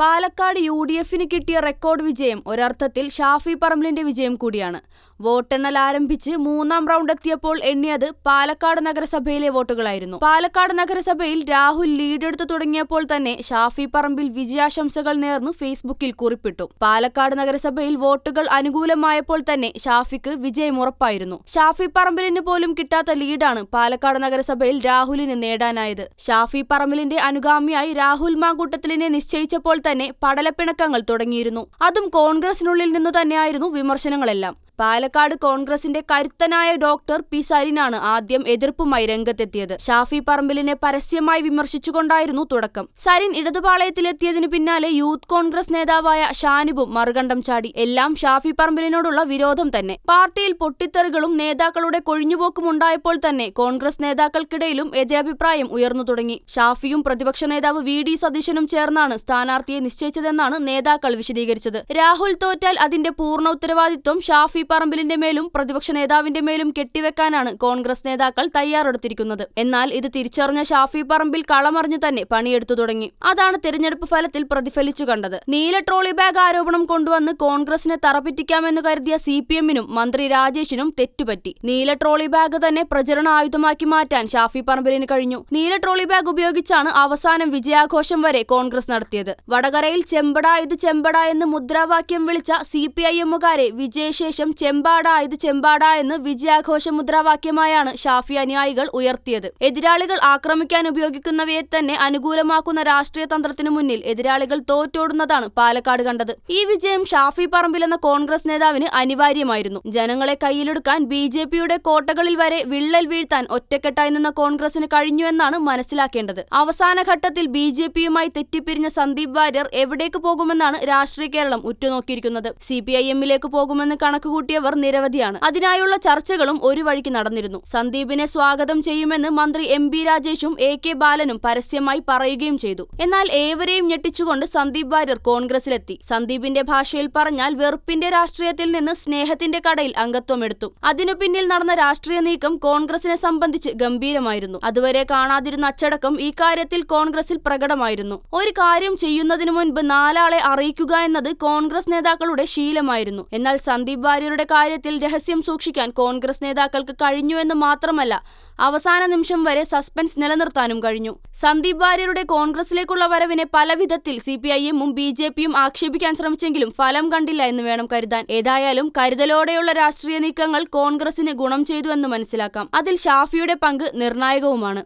പാലക്കാട് UDFന് കിട്ടിയ റെക്കോർഡ് വിജയം ഒരർത്ഥത്തിൽ ഷാഫി പറമ്പിലിന്റെ വിജയം കൂടിയാണ്. വോട്ടെണ്ണൽ ആരംഭിച്ച് മൂന്നാം റൗണ്ട് എത്തിയപ്പോൾ എണ്ണിയത് പാലക്കാട് നഗരസഭയിലെ വോട്ടുകളായിരുന്നു. പാലക്കാട് നഗരസഭയിൽ രാഹുൽ ലീഡെടുത്തു തുടങ്ങിയപ്പോൾ തന്നെ ഷാഫി പറമ്പിൽ വിജയാശംസകൾ നേർന്നു ഫേസ്ബുക്കിൽ കുറിപ്പിട്ടു. പാലക്കാട് നഗരസഭയിൽ വോട്ടുകൾ അനുകൂലമായപ്പോൾ തന്നെ ഷാഫിക്ക് വിജയം ഉറപ്പായിരുന്നു. ഷാഫി പറമ്പിലിന് പോലും കിട്ടാത്ത ലീഡാണ് പാലക്കാട് നഗരസഭയിൽ രാഹുലിന് നേടാനായത്. ഷാഫി പറമ്പിലിന്റെ അനുഗാമിയായി രാഹുൽ മാങ്കൂട്ടത്തിലിനെ നിശ്ചയിച്ചപ്പോൾ തന്നെ പടലപ്പിണക്കങ്ങൾ തുടങ്ങിയിരുന്നു. അതും കോൺഗ്രസിനുള്ളിൽ നിന്നു തന്നെയായിരുന്നു വിമർശനങ്ങളെല്ലാം. പാലക്കാട് കോൺഗ്രസിന്റെ കരുത്തനായ ഡോക്ടർ പി സരിനാണ് ആദ്യം എതിർപ്പുമായി രംഗത്തെത്തിയത്. ഷാഫി പറമ്പിലിനെ പരസ്യമായി വിമർശിച്ചുകൊണ്ടായിരുന്നു തുടക്കം. സരിൻ ഇടതുപാളയത്തിലെത്തിയതിനു പിന്നാലെ യൂത്ത് കോൺഗ്രസ് നേതാവായ ഷാനിബും മറുകണ്ഠം ചാടി. എല്ലാം ഷാഫി പറമ്പിലിനോടുള്ള വിരോധം തന്നെ. പാർട്ടിയിൽ പൊട്ടിത്തെറികളും നേതാക്കളുടെ കൊഴിഞ്ഞുപോക്കും ഉണ്ടായപ്പോൾ തന്നെ കോൺഗ്രസ് നേതാക്കൾക്കിടയിലും എതിരഭിപ്രായം ഉയർന്നു തുടങ്ങി. ഷാഫിയും പ്രതിപക്ഷ നേതാവ് VD സതീശനും ചേർന്നാണ് സ്ഥാനാർത്ഥിയെ നിശ്ചയിച്ചതെന്നാണ് നേതാക്കൾ വിശദീകരിച്ചത്. രാഹുൽ തോറ്റാൽ അതിന്റെ പൂർണ്ണ ഉത്തരവാദിത്വം ഷാഫി പറമ്പിലിന്റെ മേലും പ്രതിപക്ഷ നേതാവിന്റെ മേലും കെട്ടിവെക്കാനാണ് കോൺഗ്രസ് നേതാക്കൾ തയ്യാറെടുത്തിരിക്കുന്നത്. എന്നാൽ ഇത് തിരിച്ചറിഞ്ഞ ഷാഫി പറമ്പിൽ കളമറിഞ്ഞു തന്നെ പണിയെടുത്തു തുടങ്ങി. അതാണ് തെരഞ്ഞെടുപ്പ് ഫലത്തിൽ പ്രതിഫലിച്ചു കണ്ടത്. നീല ട്രോളി ബാഗ് ആരോപണം കൊണ്ടുവന്ന് കോൺഗ്രസിനെ തറപ്പിറ്റിക്കാമെന്ന് കരുതിയ CPMനും മന്ത്രി രാജേഷിനും തെറ്റുപറ്റി. നീല ട്രോളി ബാഗ് തന്നെ പ്രചരണ ആയുധമാക്കി മാറ്റാൻ ഷാഫി പറമ്പിലിന് കഴിഞ്ഞു. നീല ട്രോളി ബാഗ് ഉപയോഗിച്ചാണ് അവസാനം വിജയാഘോഷം വരെ കോൺഗ്രസ് നടത്തിയത്. വടകരയിൽ ചെമ്പടാ ഇത് ചെമ്പടാ എന്ന് മുദ്രാവാക്യം വിളിച്ച CPIMകാരെ വിജയശേഷം ചെമ്പാടാ ഇത് ചെമ്പാടാ എന്ന് വിജയാഘോഷ മുദ്രാവാക്യമായാണ് ഷാഫി അനുയായികൾ ഉയർത്തിയത്. എതിരാളികൾ ആക്രമിക്കാൻ ഉപയോഗിക്കുന്നവയെ തന്നെ അനുകൂലമാക്കുന്ന രാഷ്ട്രീയ തന്ത്രത്തിനു മുന്നിൽ എതിരാളികൾ തോറ്റോടുന്നതാണ് പാലക്കാട് കണ്ടത്. ഈ വിജയം ഷാഫി പറമ്പിൽ എന്ന കോൺഗ്രസ് നേതാവിന് അനിവാര്യമായിരുന്നു. ജനങ്ങളെ കയ്യിലെടുക്കാൻ BJPയുടെ കോട്ടകളിൽ വരെ വിള്ളൽ വീഴ്ത്താൻ ഒറ്റക്കെട്ടായി നിന്ന കോൺഗ്രസിന് കഴിഞ്ഞു എന്നാണ് മനസ്സിലാക്കേണ്ടത്. അവസാന ഘട്ടത്തിൽ BJPയുമായി തെറ്റിപ്പിരിഞ്ഞ സന്ദീപ് വാര്യർ എവിടേക്ക് പോകുമെന്നാണ് രാഷ്ട്രീയ കേരളം ഉറ്റുനോക്കിയിരിക്കുന്നത്. CPIMലേക്ക് പോകുമെന്ന് കണക്കുകൂട്ടിയവർ നിരവധിയാണ്. അതിനായുള്ള ചർച്ചകളും ഒരു വഴിക്ക് നടന്നിരുന്നു. സന്ദീപിനെ സ്വാഗതം ചെയ്യുമെന്ന് മന്ത്രി MB രാജേഷും AK ബാലനും പരസ്യമായി പറയുകയും ചെയ്തു. എന്നാൽ ഏവരെയും ഞെട്ടിച്ചുകൊണ്ട് സന്ദീപ് വാര്യർ കോൺഗ്രസിലെത്തി. സന്ദീപിന്റെ ഭാഷയിൽ പറഞ്ഞാൽ വെറുപ്പിന്റെ രാഷ്ട്രീയത്തിൽ നിന്ന് സ്നേഹത്തിന്റെ കടയിൽ അംഗത്വമെടുത്തു. അതിനു പിന്നിൽ നടന്ന രാഷ്ട്രീയ നീക്കം കോൺഗ്രസിനെ സംബന്ധിച്ച് ഗംഭീരമായിരുന്നു. അതുവരെ കാണാതിരുന്ന അച്ചടക്കം ഈ കാര്യത്തിൽ കോൺഗ്രസിൽ പ്രകടമായിരുന്നു. ഒരു കാര്യം ചെയ്യുന്നതിനു മുൻപ് 4 ആളെ അറിയിക്കുക എന്നത് കോൺഗ്രസ് നേതാക്കളുടെ ശീലമായിരുന്നു. എന്നാൽ സന്ദീപ് വാര്യരുടെ കാര്യത്തിൽ രഹസ്യം സൂക്ഷിക്കാൻ കോൺഗ്രസ് നേതാക്കൾക്ക് കഴിഞ്ഞു എന്ന് മാത്രമല്ല, അവസാന നിമിഷം വരെ സസ്പെൻസ് നിലനിർത്താനും കഴിഞ്ഞു. സന്ദീപ് വാര്യരുടെ കോൺഗ്രസിലേക്കുള്ള വരവിനെ പല വിധത്തിൽ CPIMും BJPയും ആക്ഷേപിക്കാൻ ശ്രമിച്ചെങ്കിലും ഫലം കണ്ടില്ല എന്ന് വേണം കരുതാൻ. ഏതായാലും കരുതലോടെയുള്ള രാഷ്ട്രീയ നീക്കങ്ങൾ കോൺഗ്രസിന് ഗുണം ചെയ്തു എന്ന് മനസ്സിലാക്കാം. അതിൽ ഷാഫിയുടെ പങ്ക് നിർണായകവുമാണ്.